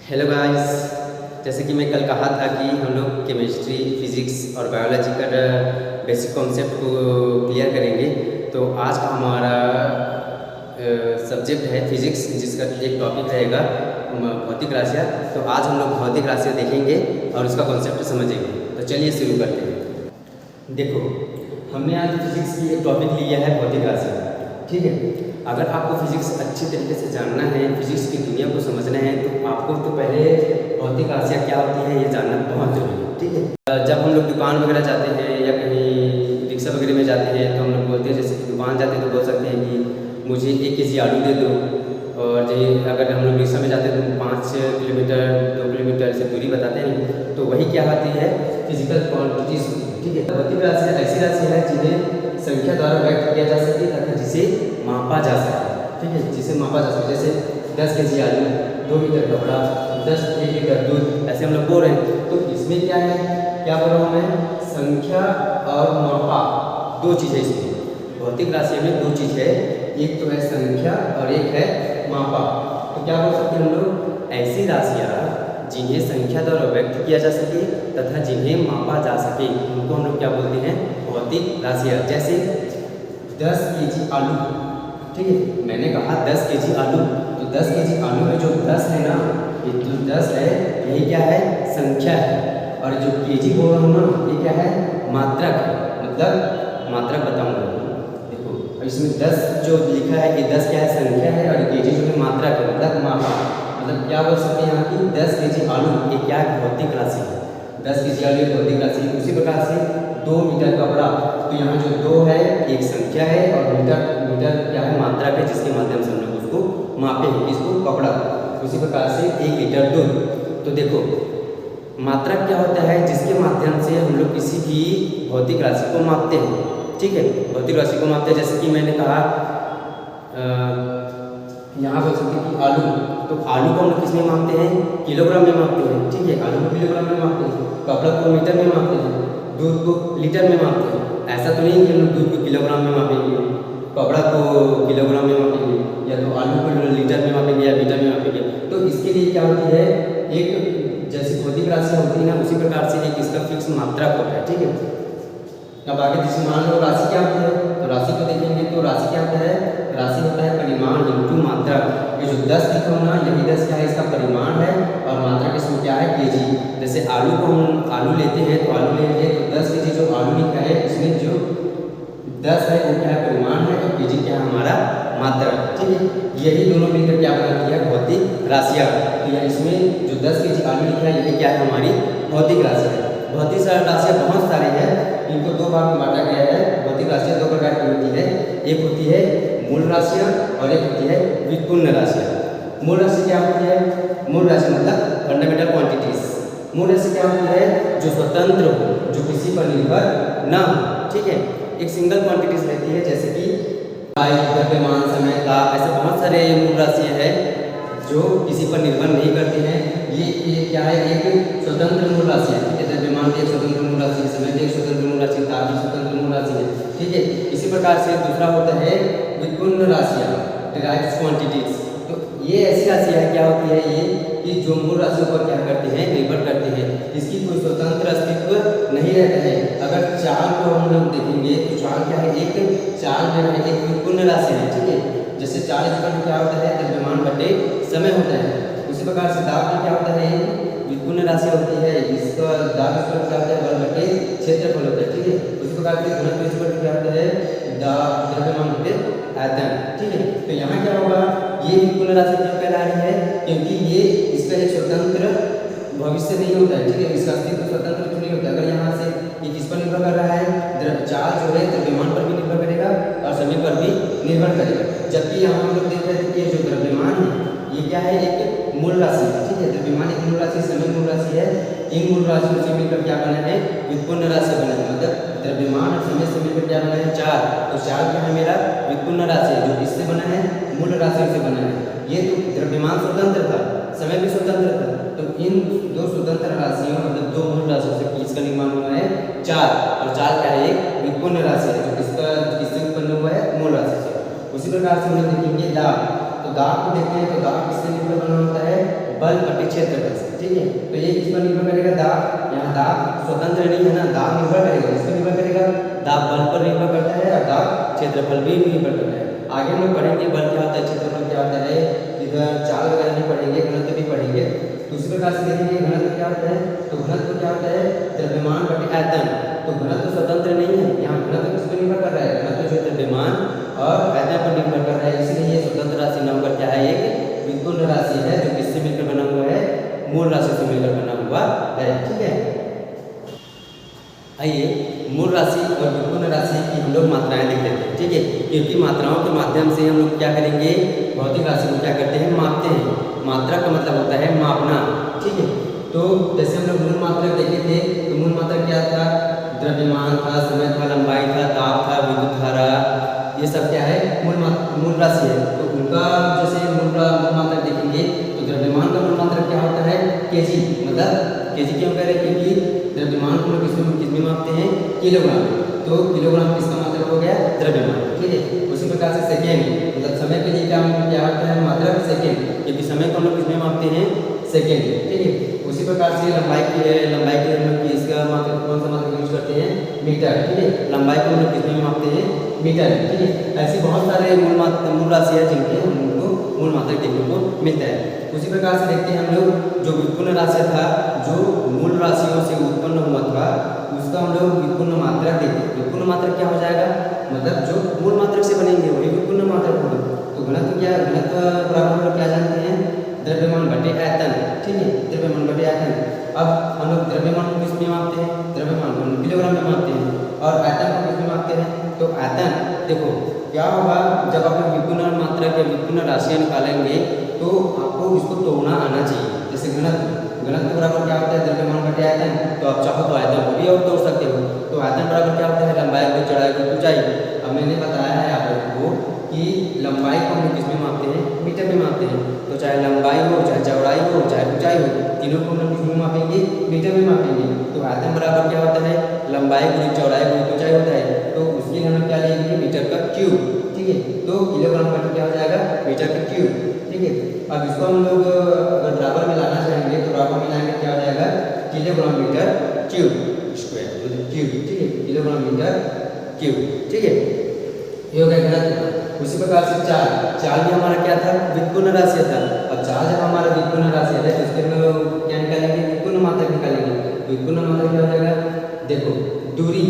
Hello guys, जैसे कि मैं कल कहा था कि हम लोग केमिस्ट्री, फिजिक्स और बायोलॉजी का बेसिक कॉन्सेप्ट को क्लियर करेंगे। तो आज का हमारा सब्जेक्ट है फिजिक्स, जिसका एक टॉपिक रहेगा भौतिक राशियाँ। तो आज हम लोग भौतिक राशियाँ देखेंगे और उसका कॉन्सेप्ट समझेंगे। तो चलिए शुरू करते हैं। देखो, हमने आज फिजिक्स की एक टॉपिक लिया है भौतिक राशियाँ, ठीक है। अगर आपको फिजिक्स अच्छी तरीके से जानना है, फिजिक्स की दुनिया को समझना है, तो आपको तो पहले भौतिक राशियाँ क्या होती है ये जानना बहुत जरूरी है, ठीक है। जब हम लोग दुकान वगैरह जाते हैं या कहीं रिक्शा वगैरह में जाते हैं, तो हम लोग बोलते हैं, जैसे दुकान जाते हैं तो बोल सकते हैं कि मुझे 1 kg आलू दे दो। और अगर हम लोग रिक्शा में जाते हैं तो 5 किलोमीटर 2 किलोमीटर से दूरी बताते हैं, तो वही क्या होती है, फिजिकल क्वांटिटीज, ठीक है। भौतिक राशियाँ ऐसी राशि है जिन्हें संख्या द्वारा व्यक्त किया जा सके तथा जिसे मापा जा सके, ठीक है, जिसे मापा जा सके। जैसे 10 kg आलू, 2 मीटर कपड़ा, 1 लीटर दूध, ऐसे हम लोग बोल रहे हैं। तो इसमें क्या है, क्या बोल रहा हूँ मैं, संख्या और मापा, दो चीज़ें इसमें भौतिक राशि में, दो चीज़ है, एक तो है संख्या और एक है मापा। तो क्या बोल सकते हैं हम लोग, ऐसी राशियाँ जिन्हें संख्या द्वारा व्यक्त किया जा सके तथा जिन्हें मापा जा सके, उनको हम लोग क्या बोलते हैं, भौतिक राशियाँ। जैसे 10 kg आलू, ठीक है, मैंने कहा 10 kg आलू, तो 10 kg आलू में जो 10 है ना, ये जो 10 है यही क्या है, संख्या है। और जो kg बोल रहा हूँ ना, ये क्या है, मात्रक है, मतलब मात्रक बताऊंगा। देखो इसमें 10 जो लिखा है, ये 10 क्या है, संख्या है, और kg जो है मात्रक है, मतलब मापा। मतलब क्या बोल सकते हैं यहाँ की, 10 kg आलू ये क्या है, भौतिक राशि है। 10 kg आलू एक भौतिक राशि है। उसी प्रकार से 2 मीटर कपड़ा, तो यहाँ जो 2 है एक संख्या है, और मीटर क्या है, मात्रा है, जिसके माध्यम से हम लोग उसको मापे हैं, किसको, कपड़ा। उसी प्रकार से 1 लीटर दूध। तो देखो मात्रक क्या होता है, जिसके माध्यम से हम लोग किसी भी भौतिक राशि को मापते हैं, ठीक है, भौतिक राशि को मापते हैं। जैसे कि मैंने कहा यहाँ बोल सकते हैं कि आलू, तो आलू को हम लोग किस में मापते हैं, किलोग्राम में मापते हैं, ठीक है, आलू को किलोग्राम में मापते हैं, कपड़ा को मीटर में मापते हैं, दूध को लीटर में मापते हैं। ऐसा तो नहीं कि हम लोग दूध को किलोग्राम में मापेंगे, कपड़ा को किलोग्राम में मापेंगे, या तो आलू को लीटर में मापेंगे या मीटर में मापेंगे। तो इसके लिए क्या होती है, एक जैसे भौतिक राशि होती है ना, उसी प्रकार से एक इसका फिक्स मात्रक होता है, ठीक है। अब आगे जैसे मान लो राशि क्या होती है, तो राशि को देखेंगे, तो राशि क्या होता है, राशि होता है परिमाण इंटू मात्रा। ये जो 10 लिखा हो ना, यही 10 क्या है, इसका परिमाण है, और मात्रा किसमें क्या है, kg। जैसे आलू को हम आलू लेते हैं, तो आलू लेंगे तो 10 kg जो आलू लिखा है, इसमें जो 10 है वो क्या है, परिमाण है, और kg क्या है, हमारा मात्रा, ठीक है। यही दोनों मिलकर क्या बनाती है, भौतिक राशियाँ। तो या इसमें जो 10 kg आलू लिखा है, यही क्या है, हमारी भौतिक राशि है। भौतिक राशियाँ बहुत सारी है, इनको दो भाग में बांटा गया है। भौतिक राशियाँ दो प्रकार की होती है, एक होती है मूल राशियाँ और एक होती है व्युत्पन्न राशियाँ। मूल राशि क्या होती है, मूल राशि मतलब फंडामेंटल क्वांटिटीज। मूल राशि क्या होती है, जो स्वतंत्र हो, जो किसी पर निर्भर ना हो, ठीक है, एक सिंगल क्वांटिटीज रहती है, जैसे कि द्रव्यमान, समय, ताप, ऐसे बहुत सारे मूल राशियाँ हैं जो किसी पर निर्भर नहीं करती हैं। ये क्या है, एक स्वतंत्र मूल राशि है, ठीक है। द्रव्यमान एक स्वतंत्र मूल राशि है, समय एक स्वतंत्र मूल राशि, ताप एक स्वतंत्र मूल राशि है, ठीक है। इसी प्रकार से दूसरा होता है व्युत्पन्न राशियाँ, डिराइव्ड क्वांटिटीज। तो ये ऐसी राशियाँ क्या होती है, ये कि जो मूल राशियों पर क्या करते हैं, निर्भर करते हैं, इसकी कोई स्वतंत्र अस्तित्व नहीं रहता है। अगर चाल को हम लोग देखेंगे, तो चाल क्या है, एक चाल जो है एक व्युत्पन्न राशि है, ठीक है। जैसे चाल इसका क्या होता है, द्रव्यमान बटे समय होता है। उसी प्रकार से दाब में क्या होता है, व्युत्पन्न राशि होती है, इसका दाब इसका क्या होता है, बल बटे क्षेत्रफल होता है, ठीक है। उसी प्रकार से घनत्व इसका क्या होता है, दाब द्रव्यमान बटे आयतन, ठीक है। तो यहाँ क्या होगा, ये व्युत्पन्न राशि क्यों कहला रही है, क्योंकि ये इसका एक स्वतंत्र भविष्य नहीं होता है, ठीक है, इसका अस्तित्व स्वतंत्र नहीं होता। अगर यहाँ से ये किस पर निर्भर कर रहा है, चाल जो है द्रव्यमान पर भी निर्भर करेगा और समय पर भी निर्भर करेगा। जबकि यहाँ हम लोग देख रहे थे कि जो द्रव्यमान है ये क्या है, एक मूल राशि है, ठीक है। द्रव्यमान एक मूल राशि, समय मूल राशि है। इन मूल राशियों से मिलकर क्या बना है, व्युत्पन्न राशि बना है। मतलब द्रव्यमान और समय से मिलकर क्या बना है, चाल। तो चाल क्या है, मेरा व्युत्पन्न राशि है, जो किससे बना है, मूल राशि से बना है। ये तो द्रव्यमान स्वतंत्र था, समय भी स्वतंत्र था, तो इन दो स्वतंत्र राशियों मतलब दो मूल राशियों से किसका निर्माण हुआ है, चाल। और चाल क्या है, एक व्युत्पन्न राशि है, जो किससे उत्पन्न हुआ है, मूल राशि से। उसी प्रकार से हम लोग देखेंगे दाब। तो दाब को देखते हैं, तो दाब किससे निर्भर बना होता है, बल बटे क्षेत्रफल से, ठीक है। तो ये किस पर निर्भर करेगा, दाब, यहाँ दाब स्वतंत्र नहीं है ना, दाब निर्भर करेगा, किस पर निर्भर करेगा, दाब बल पर निर्भर करता है और दाब क्षेत्रफल भी निर्भर करता है। आगे हम लोग पढ़ेंगे बल क्या होता है, क्षेत्रफल क्या होता है, इधर चाल वगैरह भी पढ़ेंगे, घनत्व भी पढ़ेंगे। तो उसी प्रकार से देखेंगे घनत्व क्या होता है, तो घनत्व क्या होता है, द्रव्यमान बटे आयतन। तो घनत्व स्वतंत्र नहीं है, यहाँ घनत्व किस पर निर्भर कर रहा है, घनत्व जो द्रव्यमान और आयतन पर निर्भर कर रहा है, इसलिए ये स्वतंत्र राशि न होकर क्या है, एक व्युत्पन्न राशि है जो किससे मिलकर बना हुआ है, मूल राशि से मिलकर बना हुआ है, ठीक है। आइए मूल राशि और व्युत्पन्न राशि की हम लोग मात्राएं देख लेते हैं, ठीक है, क्योंकि मात्राओं के माध्यम से हम लोग क्या करेंगे, भौतिक राशि को क्या करते हैं, मापते हैं। मात्रा का मतलब होता है मापना, ठीक है। तो जैसे हम लोग मूल मात्रा देखे थे, तो मूल मात्रा क्या था, द्रव्यमान था, समय था, लंबाई था, ताप था, विद्युत धारा, ये सब क्या है, मूल राशि है। तो उनका जैसे मूल मात्रा देखेंगे तो द्रव्यमान का मूल मात्रा क्या होता है, केजी, मतलब केजी क्यों कह रहे हैं, क्योंकि द्रव्यमान को लोग किसमें मापते हैं, किलोग्राम। तो किलोग्राम किसका मतलब हो गया, द्रव्यमान, ठीक है। उसी प्रकार से सेकेंड, मतलब समय के लिए क्या होता है, मात्रा सेकेंड, क्योंकि समय को हम लोग किसमें मापते हैं, सेकेंड, ठीक है। उसी प्रकार से लंबाई के हम लोग इसका मात्रा कौन सा मात्रा यूज करते हैं, मीटर, ठीक है। लंबाई को हम लोग किसमें मापते हैं, मीटर, ठीक है। ऐसे बहुत सारे मूल राशि है जिनके हमको मूल मात्रा देखने को मिलता है। उसी प्रकार से देखते हैं हम लोग जो व्युत्पन्न राशि था, जो मूल राशियों से उत्पन्न हुआ था, उसका हम लोग व्युत्पन्न मात्रा देखते हैं। व्युत्पन्न मात्रा क्या हो जाएगा, मतलब जो मूल मात्रा से बनेंगे वही व्युत्पन्न मात्रा होगा। तो घनत्व क्या, घनत्व बराबर हम लोग क्या जानते हैं, द्रव्यमान बटे आयतन, ठीक है, द्रव्यमान बटे आयतन। अब हम लोग द्रव्यमान को किसमें मापते हैं, द्रव्यमान को किलोग्राम में मापते हैं, और आयतन को किसमें मापते हैं, तो आयतन। देखो क्या होगा, जब आप लोग व्युत्पन्न मात्रा के व्युत्पन्न राशियाँ निकालेंगे तो आपको इसको तोड़ना आना चाहिए। जैसे घनत्व बराबर क्या होता है, द्रव्यमान बटे आयतन, तो आप चाहो तो आयतन को भी और तोड़ सकते हो। तो आयतन बराबर क्या होता है, लंबाई को, चौड़ाई को, ऊंचाई। अब मैंने बताया है आप लोगों को कि लंबाई को हम लोग किसमें मापते हैं, मीटर में मापते हैं। तो चाहे लंबाई हो, चाहे चौड़ाई हो, चाहे ऊंचाई हो, तीनों को हम लोग किसमें मापेंगे, मीटर में मापेंगे। तो आयतन बराबर क्या होता है, लंबाई गुणित चौड़ाई गुणित ऊंचाई होता है। तो उसके लिए हम लोग क्या लेंगे, मीटर का क्यूब, ठीक है। तो किलोग्राम बटे क्या हो जाएगा, मीटर का क्यूब, ठीक है। अब इसको हम लोग अगर बराबर में लाना चाहेंगे तो बराबर में लाएंगे क्या हो जाएगा, kilogram metre cube square, cube, ठीक है, किलोग्राम मीटर क्यूब, ठीक है। ये हो गया घनत्व। उसी प्रकार से चाल भी हमारा क्या था, व्युत्पन्न राशि था। अब चाल जब हमारा व्युत्पन्न राशि है तो इसके हम क्या निकालेंगे, व्युत्पन्न मात्रा निकालेंगे। व्युत्पन्न मात्रा क्या हो जाएगा, देखो दूरी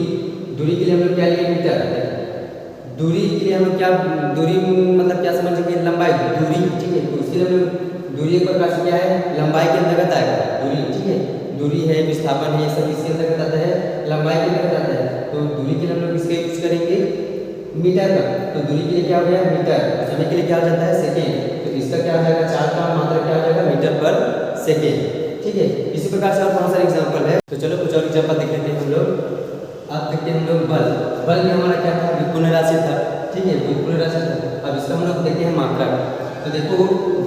के लिए हम लोग क्या लिए, मीटर। दूरी के लिए हम लोग क्या, दूरी मतलब क्या समझेंगे, लंबाई, दूरी, ठीक है। तो उसके लिए हम लोग दूरी एक प्रकार से क्या है, लंबाई के अंतर्गत आएगा दूरी, ठीक है। दूरी है, विस्थापन है, ये सब इसके अंतर्गत आता है, लंबाई के अंतर्गत आता है। तो दूरी के लिए हम लोग इसका यूज करेंगे मीटर का। तो दूरी के लिए क्या हो गया, मीटर। समय के लिए क्या हो जाता है, सेकेंड। तो इसका क्या हो जाएगा, चाल का मात्रा क्या हो जाएगा, मीटर पर सेकेंड, ठीक है। इसी प्रकार से और बहुत सारे एग्जाम्पल है। तो चलो कुछ और एग्जाम्पल देख लेते हैं हम लोग। अब देखते हैं हम लोग बल में हमारा क्या था, व्युत्पन्न राशि था, ठीक है, व्युत्पन्न राशि था। अब इसका हम लोग देखते हैं मात्रा। तो देखो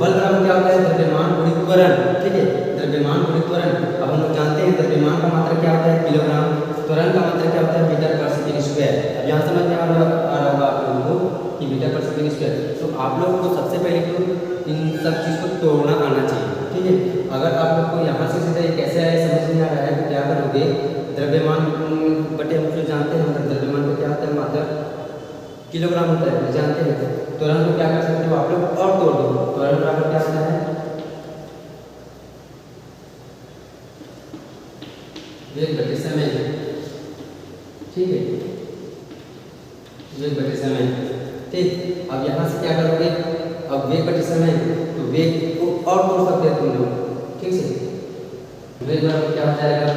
बल बराबर क्या होता है, द्रव्यमान गुणित त्वरण, ठीक है, द्रव्यमान गुणित त्वरण। अब हम लोग जानते हैं द्रव्यमान का मात्रा क्या होता है, किलोग्राम, त्वरण का मात्रा क्या होता है, मीटर पर सेकेंड स्क्वायर। अब यहाँ समझ में आ रहा होगा आप लोगों को कि मीटर पर सेकेंड स्क्वायर। तो आप लोग को सबसे पहले तो इन सब चीज़ को तोड़ना आना चाहिए, ठीक है। अगर आप लोग को यहाँ से सीधा कैसे आए समझ नहीं आ रहा है तो क्या करोगे, द्रव्यमान बटे हम जो जानते हैं, मतलब द्रव्यमान का क्या होता है, मात्रा किलोग्राम होता है, जानते हैं। त्वरण को क्या कर सकते हो आप लोग, और तोड़ दो। त्वरण बराबर क्या होता है, वेग बटे समय, ठीक है, वेग बटे समय, ठीक। अब यहाँ से क्या करोगे, अब वेग बटे समय, तो वेग को और तोड़ सकते हैं तुम लोग, ठीक है। वेग बराबर क्या हो जाएगा,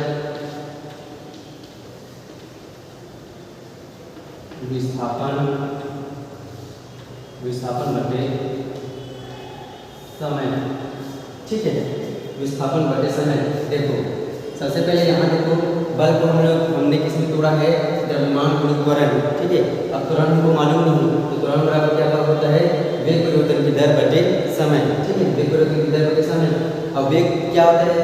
विस्थापन बटे समय, ठीक है, विस्थापन बटे समय। देखो सबसे पहले यहाँ देखो बल को हमने किसमें तोड़ा है, द्रव्यमान गुणित त्वरण, ठीक है। अब त्वरण हमको मालूम नहीं, तो त्वरण बराबर क्या होता है, वेग परिवर्तन की दर बटे समय, ठीक है, वेग परिवर्तन की दर बटे समय। अब वेग क्या होता है,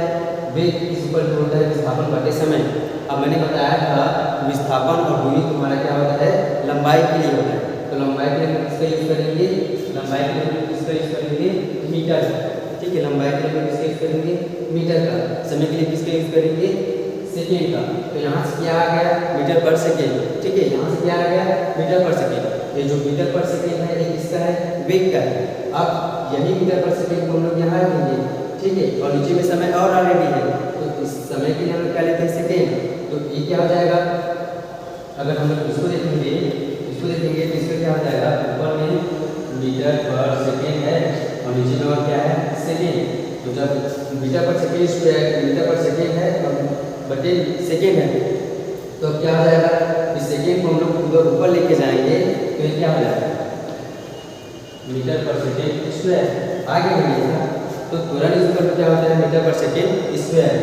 वेग किस ऊपर होता है, विस्थापन बटे समय। अब मैंने बताया था विस्थापन और दूरी तुम्हारा क्या होता है, लंबाई के लिए होता है। तो लंबाई के लिए किसका यूज करेंगे, लंबाई के लिए किसका यूज करेंगे, मीटर, ठीक है। लंबाई के लिए हम किसका यूज करेंगे, मीटर का। समय के लिए किसका यूज करेंगे, सेकेंड का। तो यहाँ से क्या आ गया, मीटर पर सेकेंड, ठीक है। यहाँ से क्या आ गया, मीटर पर सेकेंड। ये जो मीटर पर सेकेंड है ये किसका है, वेग का है। अब यही मीटर पर सेकेंड को हम लोग यहाँ लेंगे, ठीक है। और नीचे में समय और ऑलरेडी है, तो इस समय के लिए हम लोग क्या लेते हैं, सेकेंड। तो ये क्या हो जाएगा, अगर हम लोग इसको देखेंगे तो इसका क्या हो जाएगा, ऊपर में मीटर पर सेकेंड है और नीचे में और क्या है, सेकेंड। तो जब metre per second square, metre per second है और बटे सेकेंड है, तो अब क्या हो जाएगा, इस सेकेंड को हम लोग उधर ऊपर लेके जाएंगे तो ये क्या हो जाएगा, मीटर पर सेकेंड स्क्वायर। आगे बढ़िएगा तो तुरंत इस पर क्या होता है, मीटर पर सेकेंड स्क्वायर।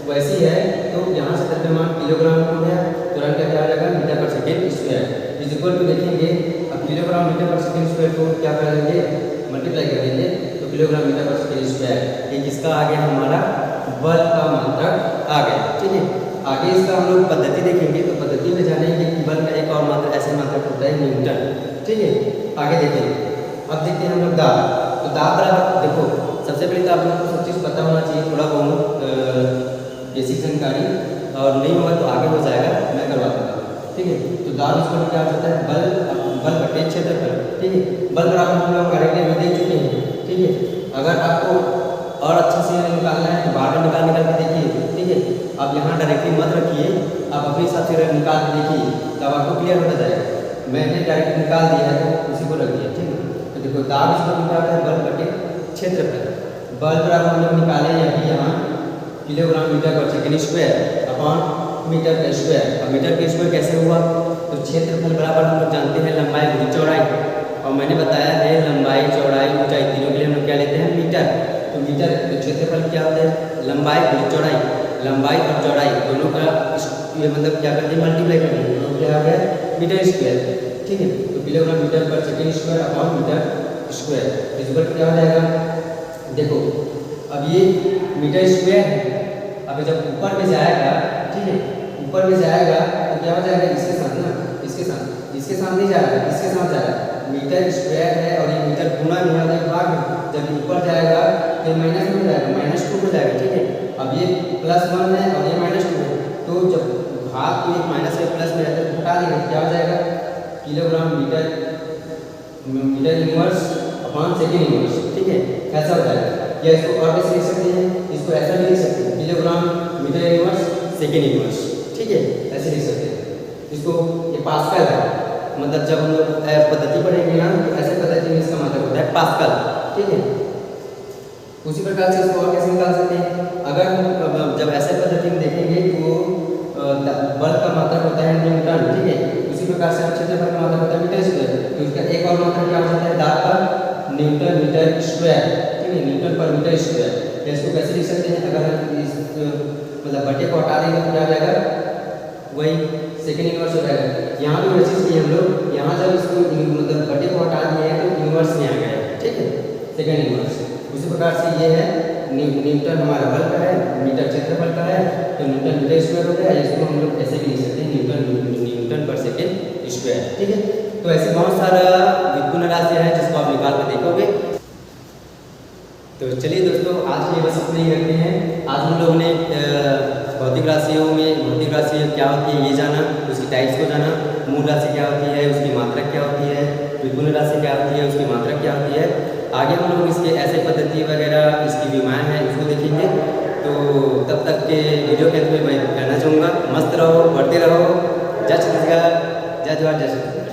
वैसी है तो यहाँ से द्रव्यमान किलोग्राम हो गया, तुरंत का क्या हो जाएगा, metre per second square is equal to देखेंगे। अब kilogram metre per second square को क्या कर देंगे, मल्टीप्लाई कर देंगे, तो kilogram metre per second square. ये किसका आ गया, हमारा बल का मात्रक आ गया, ठीक है। आगे इसका हम लोग पद्धति देखेंगे, तो पद्धति में जानेंगे कि बल का एक और मात्रक ऐसे मात्रक होता है न्यूटन, ठीक है। आगे देखेंगे, अब देखते हैं हम लोग दाब। तो दाब बराबर, देखो सबसे पहले तो आप लोग को सब चीज़ पता होना चाहिए, थोड़ा बहुत बेसिक जानकारी, और नहीं होगा तो आगे हो जाएगा, मैं करवा दूँगा, ठीक है। तो दाब इसको क्या होता है, बल बटे क्षेत्रफल, ठीक है। बल बराबर हम लोग डायरेक्टली में देख चुके हैं, ठीक है। अगर आपको और अच्छे से निकालना है तो बार बार निकाल के देखिए, ठीक है। आप यहाँ डायरेक्टली मत रखिए, आप अपने हिसाब से निकाल के देखिए, तब आपको क्लियर होता जाएगा। मैंने डायरेक्ट निकाल दिया है तो उसी को रख दिया, ठीक है। तो देखो दाब इसको क्या होता है, बल बटे क्षेत्रफल। बल बराबर हम लोग निकाले अभी यहाँ kilogram metre per second square upon metre का स्क्वायर। अब मीटर का स्क्वायर कैसे हुआ, तो क्षेत्रफल बराबर हम लोग जानते हैं लंबाई गुणित चौड़ाई, और मैंने बताया है लंबाई चौड़ाई ऊंचाई तीनों के लिए हम लोग क्या लेते हैं, मीटर। तो मीटर तो क्षेत्रफल क्या होता है, लंबाई गुणित चौड़ाई, लंबाई और चौड़ाई दोनों का ये मतलब क्या करते हैं, मल्टीप्लाई करते हैं, तो क्या आ गया, मीटर स्क्वायर, ठीक है। तो kilogram metre per second square upon metre square इस पर क्या हो जाएगा, देखो अब ये मीटर स्क्वायर है। अब जब ऊपर में जाएगा, ठीक है, ऊपर में जाएगा तो क्या हो जाएगा, इसके साथ ना, इसके साथ नहीं जाएगा, इसके साथ जाएगा। मीटर स्क्वायर है और ये मीटर गुना में है, भाग में जब ऊपर जाएगा तो माइनस में हो जाएगा, -2 हो जाएगा, ठीक है। अब ये +1 है और ये -2 है, तो जब भाग को एक माइनस से प्लस में रहता है हटा देंगे, क्या हो जाएगा, kilogram metre inverse upon second inverse, ठीक है, ऐसा हो जाएगा। या इसको और कैसे लिख सकते हैं, इसको ऐसा भी लिख सकते हैं, kilogram metre inverse second inverse, ठीक है, ऐसे लिख सकते हैं। इसको ये पास्कल है, मतलब जब हम लोग पद्धति पढ़ेंगे ना तो ऐसे पद्धति में इसका मतलब होता है पास्कल, ठीक है। उसी प्रकार से इसको और कैसे निकाल सकते हैं, अगर हम जब ऐसे पद्धति में देखेंगे तो बल का मात्रक होता है न्यूटन, ठीक है। उसी प्रकार से क्षेत्रफल का मात्रक होता है मीटर स्क्वायर, तो इसका एक और मात्रक क्या हो जाता है, दाब का न्यूटन मीटर स्क्वायर, ठीक है, न्यूटन पर मीटर स्क्वायर। इसको कैसे लिख सकते हैं, अगर इस मतलब बटे को हटा देंगे तो क्या हो जाएगा, वही सेकेंड इनवर्स हो जाएगा। यहाँ भी वैसे ही हम लोग यहाँ जब इसको मतलब बटे को हटा दिए हैं तो इनवर्स में आ गया, ठीक है, सेकेंड इनवर्स। उसी प्रकार से ये है न्यूटन हमारा बल का है, मीटर क्षेत्रफल का है, तो न्यूटन मीटर स्क्वायर हो गया। इसको हम लोग ऐसे भी लिख सकते हैं, न्यूटन पर सेकेंड स्क्वायर, ठीक है। तो ऐसे बहुत सारा व्युत्पन्न राशि है जिसको आप निकाल कर देखोगे। तो चलिए दोस्तों, आज ये बस इतना ही रखते हैं। आज हम लोगों ने भौतिक राशियों में भौतिक राशि क्या होती है ये जाना, उसकी टाइप्स को जाना, मूल राशि क्या होती है, उसकी मात्रक क्या होती है, व्युत्पन्न राशि क्या होती है, उसकी मात्रक क्या होती है। आगे हम लोग इसके ऐसे पद्धति वगैरह इसकी विमाएँ हैं उसको देखेंगे। तो तब तक के वीडियो के अंत में मैं कहना चाहूँगा, मस्त रहो, बढ़ते रहो। जय छत्तीसगढ़, जय जवाहर, जय छत्तीसगढ़।